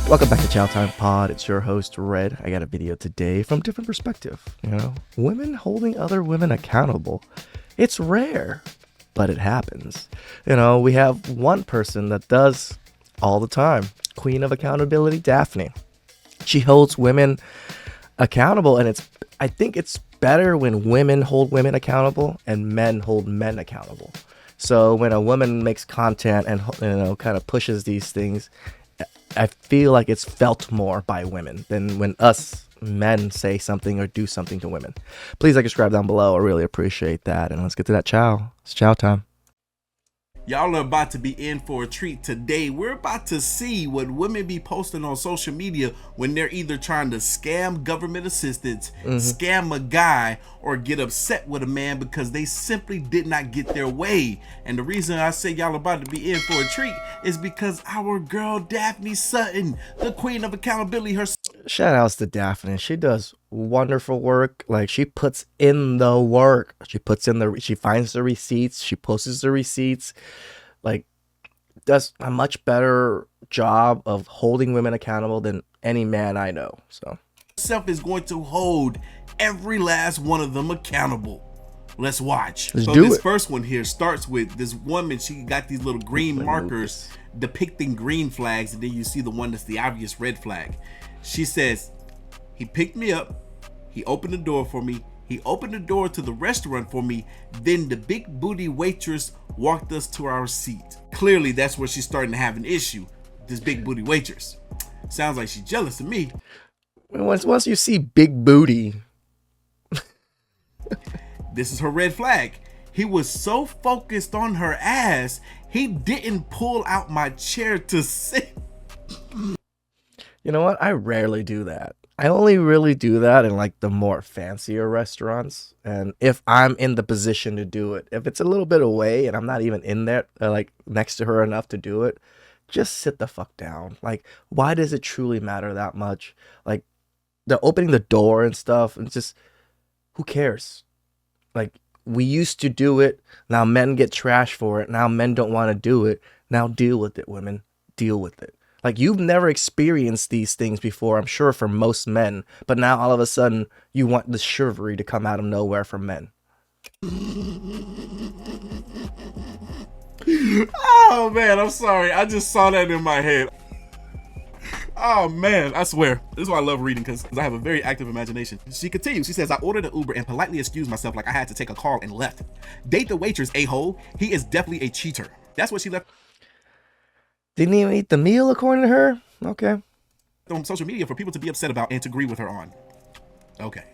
Welcome back to Chow Time Pod. It's your host, Red. I got a video today from a different perspective. Women holding other women accountable. It's rare, but it happens. We have one person that does all the time. Queen of accountability, Daphne. She holds women accountable, and I think it's better when women hold women accountable and men hold men accountable. So when a woman makes content and kind of pushes these things, I feel like it's felt more by women than when us men say something or do something to women. Please like and subscribe down below. I really appreciate that. And let's get to that chow. It's chow time. Y'all are about to be in for a treat today. We're about to see what women be posting on social media when they're either trying to scam government assistance, scam a guy, or get upset with a man because they simply did not get their way. And the reason I say y'all about to be in for a treat is because our girl Daphne Sutton, the queen of accountability herself. Shout outs to Daphne. She does wonderful work. Like, she puts in the work. She finds the receipts. She posts the receipts. Like, does a much better job of holding women accountable than any man I know. So Herself is going to hold every last one of them accountable. Let's watch. Let's so do this it. first one here starts with this woman. She got these little green markers depicting green flags, and then you see the one that's the obvious red flag. She says, he picked me up, he opened the door for me, he opened the door to the restaurant for me, then the big booty waitress walked us to our seat. Clearly that's where she's starting to have an issue, this big booty waitress. Sounds like she's jealous of me. Once you see big booty. This is her red flag. He was so focused on her ass, he didn't pull out my chair to sit. You know what? I rarely do that. I only really do that in like the more fancier restaurants. And if I'm in the position to do it, if it's a little bit away and I'm not even in there, like next to her enough to do it, just sit the fuck down. Like, why does it truly matter that much? Like, the opening the door and stuff, and just, who cares? Like, we used to do it. Now men get trash for it. Now men don't want to do it. Now deal with it, women. Deal with it. Like, you've never experienced these things before, I'm sure, for most men. But now all of a sudden, you want the chivalry to come out of nowhere from men. Oh man, I'm sorry. I just saw that in my head. Oh man, I swear. This is why I love reading, because I have a very active imagination. She continues. She says, I ordered an Uber and politely excused myself like I had to take a call and left. Date the waitress, a-hole. He is definitely a cheater. That's what she left Didn't even eat the meal, according to her? Okay. on social media for people to be upset about and to agree with her on. Okay.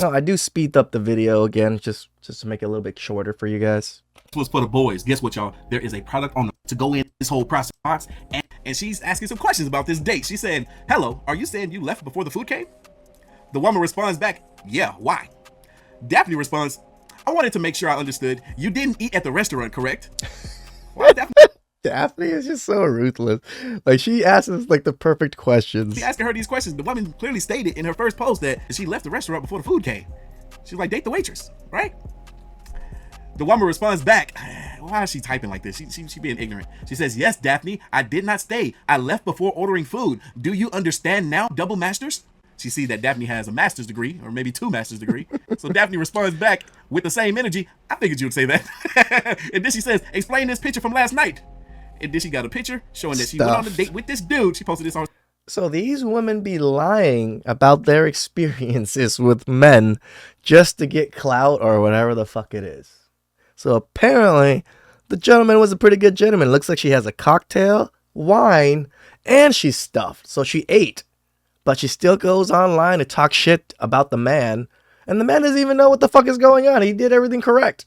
I do speed up the video again, just to make it a little bit shorter for you guys. Was for the boys. Guess what, y'all? There is a product on to go in this whole process box, and she's asking some questions about this date. She said, hello, are you saying you left before the food came? The woman responds back, yeah, why? Daphne responds, I wanted to make sure I understood. You didn't eat at the restaurant, correct? Why, Daphne? Daphne is just so ruthless. Like, she asks us like the perfect questions. She asking her these questions. The woman clearly stated in her first post that she left the restaurant before the food came. She was like, date the waitress, right? The woman responds back, why is she typing like this? She being ignorant. She says, yes, Daphne, I did not stay. I left before ordering food. Do you understand now, double masters? She sees that Daphne has a master's degree, or maybe 2 master's degree. So Daphne responds back with the same energy. I figured you would say that. And then she says, explain this picture from last night. And then she got a picture showing that she went on a date with this dude. She posted this on. So these women be lying about their experiences with men just to get clout or whatever the fuck it is. So apparently, the gentleman was a pretty good gentleman. Looks like she has a cocktail, wine, and she's stuffed. So she ate. But she still goes online to talk shit about the man. And the man doesn't even know what the fuck is going on. He did everything correct.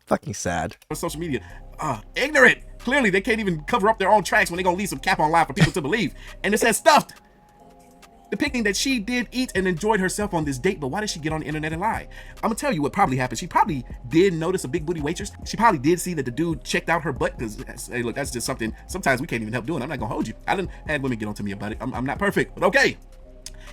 Fucking sad. On social media. Ignorant. Clearly, they can't even cover up their own tracks when they're going to leave some cap online for people to believe. And it says stuffed. Depicting that she did eat and enjoyed herself on this date, but why did she get on the internet and lie? I'm gonna tell you what probably happened. She probably did notice a big booty waitress. She probably did see that the dude checked out her butt, because, hey, look, that's just something sometimes we can't even help doing. I'm not gonna hold you. I done had women get on to me about it. I'm not perfect, but okay.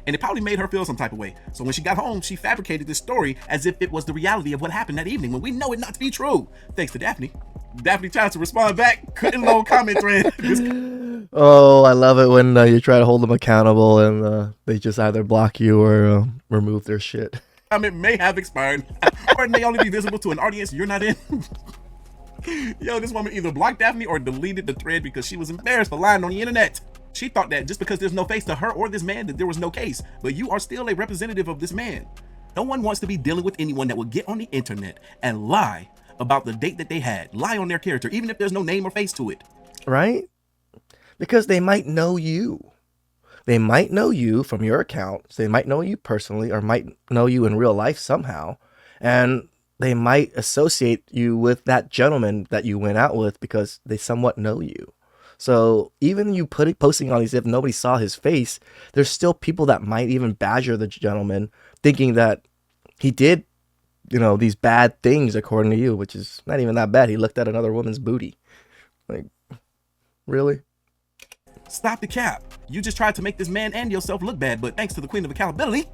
And it probably made her feel some type of way. So when she got home, she fabricated this story as if it was the reality of what happened that evening, when we know it not to be true. Thanks to Daphne. Daphne tried to respond back, couldn't load comment thread. Oh, I love it when you try to hold them accountable and they just either block you or remove their shit. It may have expired, or it may only be visible to an audience you're not in. Yo, this woman either blocked Daphne or deleted the thread because she was embarrassed for lying on the internet. She thought that just because there's no face to her or this man that there was no case, but you are still a representative of this man. No one wants to be dealing with anyone that will get on the internet and lie about the date that they had, lie on their character, even if there's no name or face to it. Right? Because they might know you. They might know you from your account. They might know you personally or might know you in real life somehow. And they might associate you with that gentleman that you went out with because they somewhat know you. So even you posting all these, if nobody saw his face, there's still people that might even badger the gentleman thinking that he did, these bad things according to you, which is not even that bad. He looked at another woman's booty. Like, really? Stop the cap. You just tried to make this man and yourself look bad, but thanks to the queen of accountability,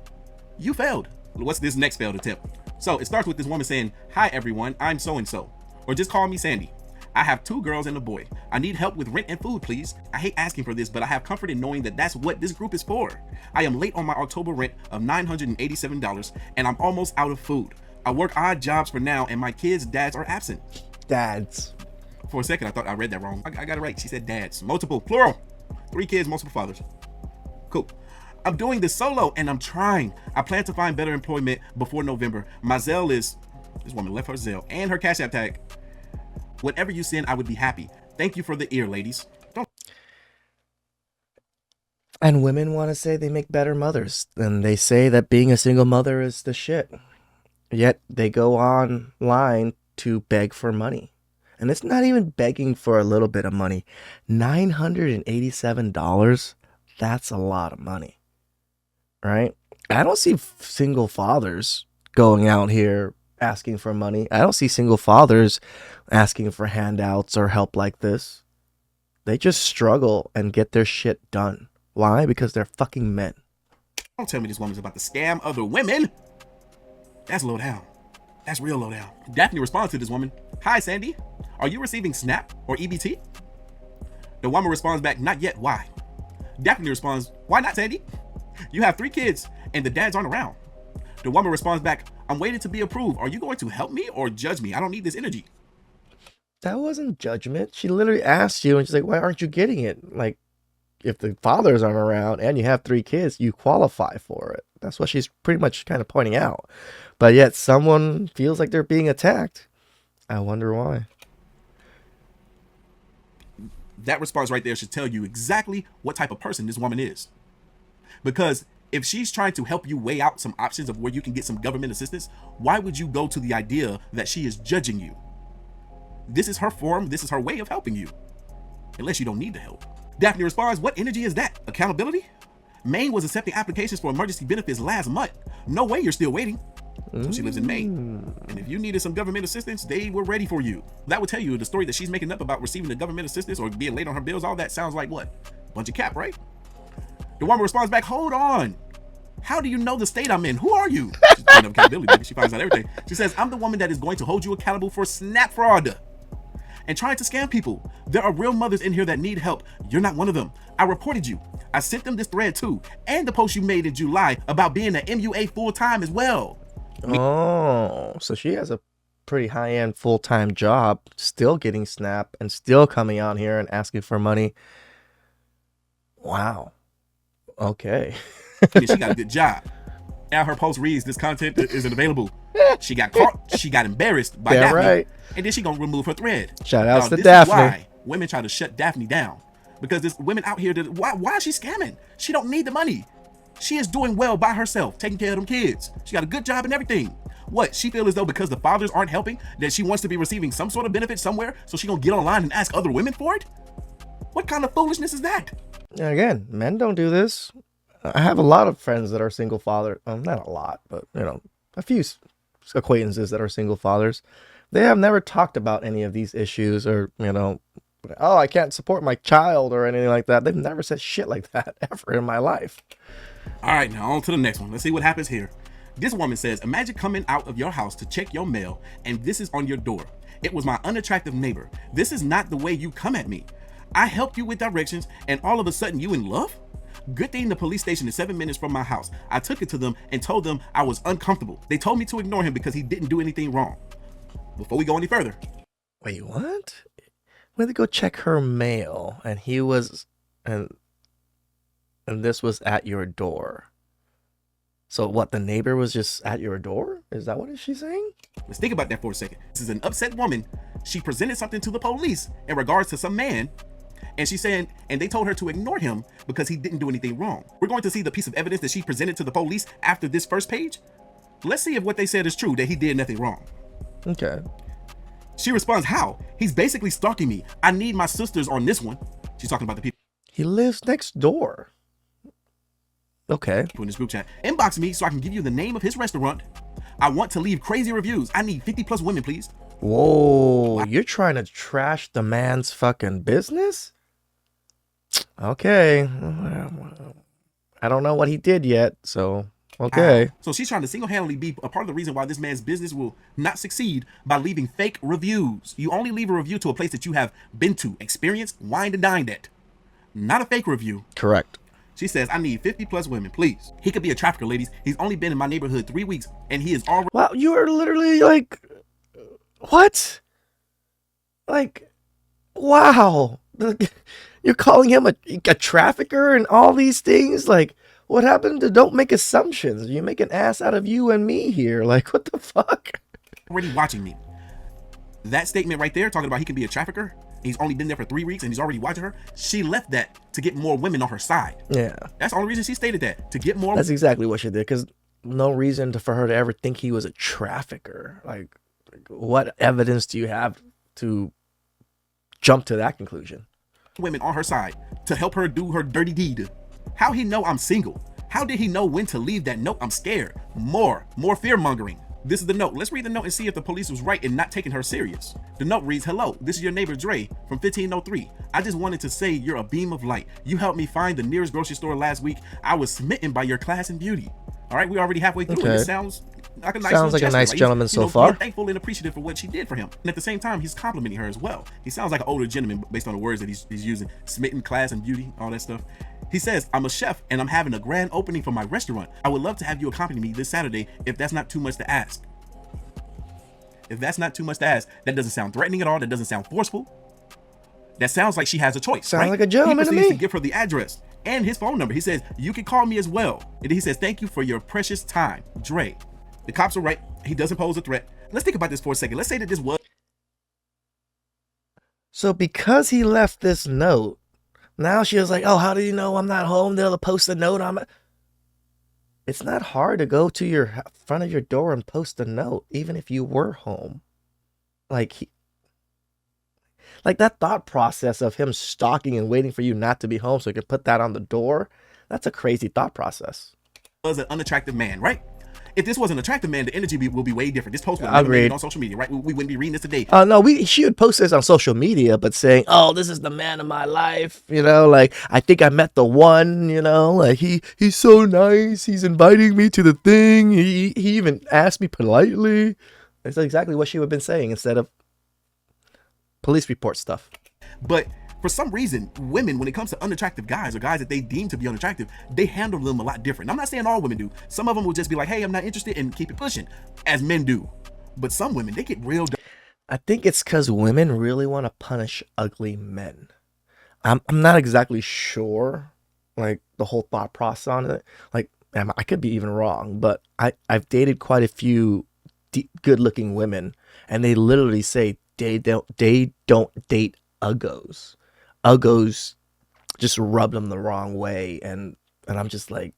you failed. What's this next failed attempt? So it starts with this woman saying, "Hi everyone, I'm so-and-so. Or just call me Sandy. I have 2 girls and a boy. I need help with rent and food, please. I hate asking for this, but I have comfort in knowing that that's what this group is for. I am late on my October rent of $987 and I'm almost out of food. I work odd jobs for now and my kids' dads are absent." Dads. For a second, I thought I read that wrong. I got it right. She said dads. Multiple, plural. 3 kids, multiple fathers. Cool. "I'm doing this solo and I'm trying. I plan to find better employment before November. My Zelle is," this woman left her Zelle and her Cash App tag. "Whatever you send, I would be happy. Thank you for the ear, ladies." And women want to say they make better mothers. And they say that being a single mother is the shit. Yet they go online to beg for money. And it's not even begging for a little bit of money. $987, that's a lot of money. Right? I don't see single fathers going out here asking for money. I don't see single fathers asking for handouts or help like this. They just struggle and get their shit done. Why? Because they're fucking men. Don't tell me this woman's about to scam other women. That's low down. That's real low down. Daphne responds to this woman, "Hi Sandy, are you receiving SNAP or EBT?" The woman responds back, "Not yet, why?" Daphne responds, "Why not, Sandy? You have 3 kids and the dads aren't around." The woman responds back, "I'm waiting to be approved. Are you going to help me or judge me? I don't need this energy." That wasn't judgment. She literally asked you and she's like, "Why aren't you getting it?" Like, if the fathers aren't around and you have 3 kids, you qualify for it. That's what she's pretty much kind of pointing out. But yet someone feels like they're being attacked. I wonder why. That response right there should tell you exactly what type of person this woman is. Because if she's trying to help you weigh out some options of where you can get some government assistance, why would you go to the idea that she is judging you? This is her form. This is her way of helping you. Unless you don't need the help. Daphne responds, "What energy is that? Accountability? Maine was accepting applications for emergency benefits last month. No way you're still waiting." So she lives in Maine. And if you needed some government assistance, they were ready for you. That would tell you the story that she's making up about receiving the government assistance or being late on her bills. All that sounds like what? Bunch of cap, right? The woman responds back, "Hold on. How do you know the state I'm in? Who are you?" She's playing up accountability, baby. She finds out everything. She says, "I'm the woman that is going to hold you accountable for SNAP fraud and trying to scam people. There are real mothers in here that need help. You're not one of them. I reported you. I sent them this thread too, and the post you made in July about being an MUA full-time as well." Oh, so she has a pretty high-end full-time job, still getting SNAP and still coming out here and asking for money. Wow. Okay. Yeah, she got a good job. Now her post reads, "This content isn't available." She got caught. She got embarrassed by Daphne. Right. And then she gonna remove her thread. Shout outs to this Daphne. Is why women try to shut Daphne down. Because there's women out here that, why is she scamming? She don't need the money. She is doing well by herself, taking care of them kids. She got a good job and everything. What, she feel as though because the fathers aren't helping, that she wants to be receiving some sort of benefit somewhere, so she gonna get online and ask other women for it? What kind of foolishness is that? Again, men don't do this. I have a lot of friends that are single fathers. Well, not a lot, but a few acquaintances that are single fathers. They have never talked about any of these issues or, oh, I can't support my child or anything like that. They've never said shit like that ever in my life. All right, now on to the next one. Let's see what happens here. This woman says, "Imagine coming out of your house to check your mail and this is on your door. It was my unattractive neighbor. This is not the way you come at me. I helped you with directions and all of a sudden you in love? Good thing the police station is 7 minutes from my house. I took it to them and told them I was uncomfortable. They told me to ignore him because he didn't do anything wrong. Before we go any further. Wait, what? Went to go check her mail, and he was, and this was at your door. So what, the neighbor was just at your door? Is that what she's saying? Let's think about that for a second. This is an upset woman. She presented something to the police in regards to some man, and she's saying, and they told her to ignore him because he didn't do anything wrong. We're going to see the piece of evidence that she presented to the police after this first page. Let's see if what they said is true, that he did nothing wrong. Okay. She responds, how? He's basically stalking me. I need my sisters on this one. She's talking about the people. He lives next door. Okay. In this group chat. Inbox me so I can give you the name of his restaurant. I want to leave crazy reviews. I need 50 plus women, please. Whoa, you're trying to trash the man's fucking business? Okay. I don't know what he did yet, so okay. So she's trying to single-handedly be a part of the reason why this man's business will not succeed by leaving fake reviews. You only leave a review to a place that you have been to, experienced, wined and dined at. Not a fake review. Correct. She says, I need 50 plus women, please. He could be a trafficker, ladies. He's only been in my neighborhood 3 weeks and he is already... Wow, you are literally like... What? Like, wow. You're calling him a trafficker and all these things? Like, what happened to don't make assumptions? You make an ass out of you and me here. Like, what the fuck? Already watching me. That statement right there, talking about he can be a trafficker, he's only been there for 3 weeks and he's already watching her. She left that to get more women on her side. Yeah. That's the only reason she stated that, to get more. That's exactly what she did, because no reason for her to ever think he was a trafficker. Like, what evidence do you have to jump to that conclusion? Women on her side to help her do her dirty deed. How he know I'm single? How did he know when to leave that note? I'm scared. More fear mongering. This is the note. Let's read the note and see if the police was right in not taking her serious. The note reads, hello, this is your neighbor Dre from 1503. I just wanted to say you're a beam of light. You helped me find the nearest grocery store last week. I was smitten by your class and beauty. All right, we're already halfway through, and it sounds like a nice gentleman so far. Thankful and appreciative for what she did for him, and at the same time, he's complimenting her as well. He sounds like an older gentleman based on the words that he's using: smitten, class, and beauty, all that stuff. He says, I'm a chef and I'm having a grand opening for my restaurant. I would love to have you accompany me this Saturday if that's not too much to ask. If that's not too much to ask, that doesn't sound threatening at all. That doesn't sound forceful. That sounds like she has a choice. Sounds like a gentleman to me. He proceeds to give her the address and his phone number. He says, you can call me as well. And he says, thank you for your precious time, Dre. The cops are right. He doesn't pose a threat. Let's think about this for a second. Let's say that this was... So because he left this note, now she was like, oh, how do you know I'm not home? They'll post a note on it. It's not hard to go to your front of your door and post a note, even if you were home. Like that thought process of him stalking and waiting for you not to be home so he could put that on the door, that's a crazy thought process. Was an unattractive man, right? If this was an attractive man, the energy will be way different. This post would have never been on social media, right? We wouldn't be reading this today. No, she would post this on social media, but saying, oh, this is the man of my life, you know, like, I think I met the one, you know, like, he's so nice, he's inviting me to the thing, he even asked me politely. That's exactly what she would have been saying instead of police report stuff. But for some reason, women, when it comes to unattractive guys or guys that they deem to be unattractive, they handle them a lot different. I'm not saying all women do. Some of them will just be like, hey, I'm not interested, and keep it pushing, as men do. But some women, they get real. I think it's because women really want to punish ugly men. I'm not exactly sure, like, the whole thought process on it. Like, I could be even wrong, but I've dated quite a few good-looking women, and they literally say they don't date uggos. Uggos just rub them the wrong way, and I'm just like,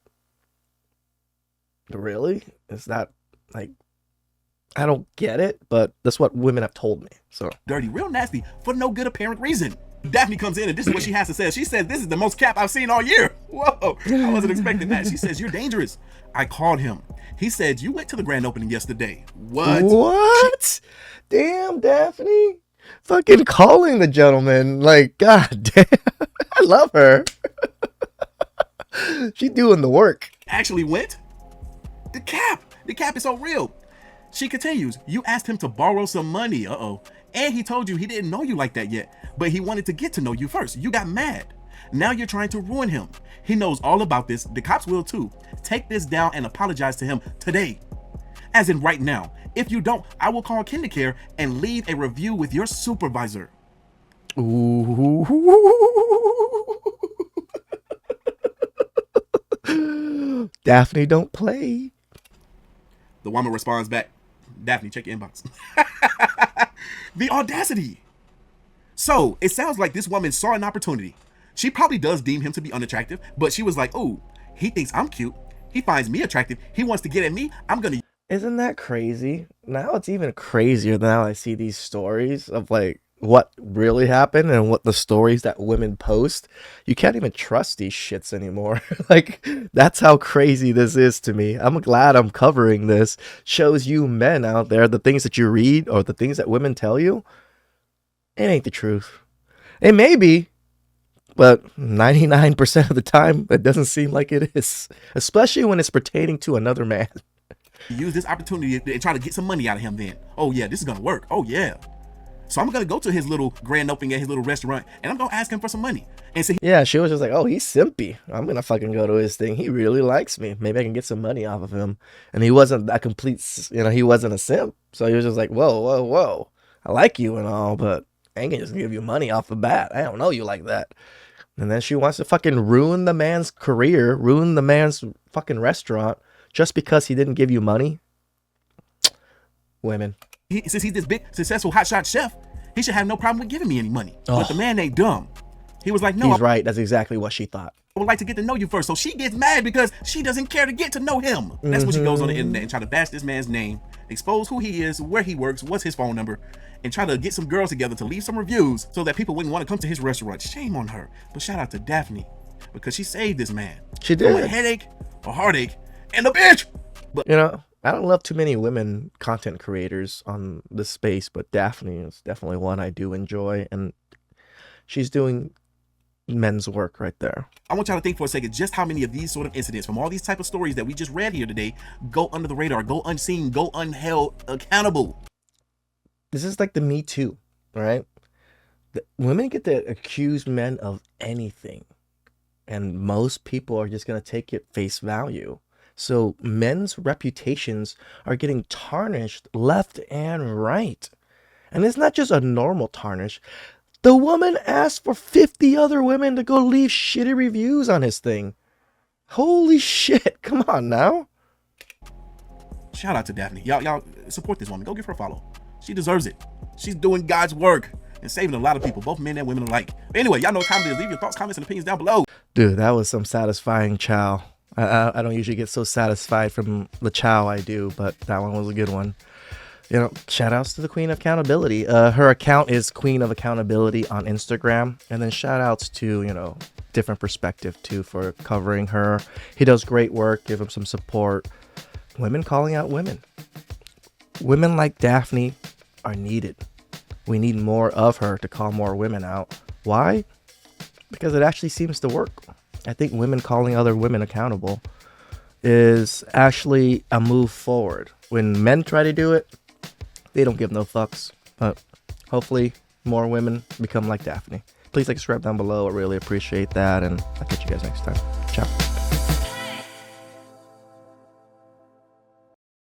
really? Is that, like, I don't get it, but that's what women have told me. So dirty, real nasty, for no good apparent reason. Daphne comes in and this is what she has to say. She said, this is the most cap I've seen all year. Whoa, I wasn't expecting that. She says, you're dangerous. I called him. He said, you went to the grand opening yesterday. What? Damn, Daphne. Fucking calling the gentleman. Like, god damn. I love her. She doing the work. Actually went? The cap is so real. She continues, you asked him to borrow some money. Uh-oh. And he told you he didn't know you like that yet, but he wanted to get to know you first. You got mad. Now you're trying to ruin him. He knows all about this. The cops will too. Take this down and apologize to him today. As in right now. If you don't, I will call KinderCare and leave a review with your supervisor. Ooh. Daphne, don't play. The woman responds back, Daphne, check your inbox. The audacity. So it sounds like this woman saw an opportunity. She probably does deem him to be unattractive, but she was like, oh, he thinks I'm cute. He finds me attractive. He wants to get at me. I'm going to. Isn't that crazy? Now it's even crazier now I see these stories of like what really happened and what the stories that women post. You can't even trust these shits anymore. Like, that's how crazy this is to me. I'm glad I'm covering this. Shows you men out there, the things that you read or the things that women tell you, it ain't the truth. It may be, but 99% of the time, it doesn't seem like it is. Especially when it's pertaining to another man. Use this opportunity and try to get some money out of him then. Oh yeah, this is gonna work. Oh yeah. So I'm gonna go to his little grand opening at his little restaurant and I'm gonna ask him for some money. And so yeah, she was just like, oh, he's simpy. I'm gonna fucking go to his thing. He really likes me. Maybe I can get some money off of him. And he wasn't a complete, he wasn't a simp. So he was just like, whoa. I like you and all, but I ain't gonna just give you money off the bat. I don't know you like that. And then she wants to fucking ruin the man's career, ruin the man's fucking restaurant just because he didn't give you money. Women. Since he's this big, successful hotshot chef, he should have no problem with giving me any money. But the man ain't dumb. He was like, no. He's right. That's exactly what she thought. I would like to get to know you first. So she gets mad because she doesn't care to get to know him. That's when she goes on the internet and try to bash this man's name, expose who he is, where he works, what's his phone number, and try to get some girls together to leave some reviews so that people wouldn't want to come to his restaurant. Shame on her. But shout out to Daphne because she saved this man. She did. From a headache, a heartache, and a bitch. But I don't love too many women content creators on this space, but Daphne is definitely one I do enjoy, and she's doing men's work right there. I want y'all to think for a second just how many of these sort of incidents from all these type of stories that we just read here today go under the radar, go unseen, go unheld accountable. This is like the Me Too, right? Women get to accuse men of anything, and most people are just going to take it face value. So men's reputations are getting tarnished left and right. And it's not just a normal tarnish. The woman asked for 50 other women to go leave shitty reviews on his thing. Holy shit. Come on now. Shout out to Daphne. Y'all support this woman. Go give her a follow. She deserves it. She's doing God's work and saving a lot of people, both men and women alike. But anyway, y'all know what time it is. Leave your thoughts, comments, and opinions down below. Dude, that was some satisfying chow. I don't usually get so satisfied from the chow I do, but that one was a good one. Shout outs to the Queen of Accountability. Her account is Queen of Accountability on Instagram. And then shout outs to, Different Perspective too for covering her. He does great work. Give him some support. Women calling out women. Women like Daphne are needed. We need more of her to call more women out. Why? Because it actually seems to work. I think women calling other women accountable is actually a move forward. When men try to do it, they don't give no fucks. But hopefully more women become like Daphne. Please subscribe down below. I really appreciate that. And I'll catch you guys next time. Ciao.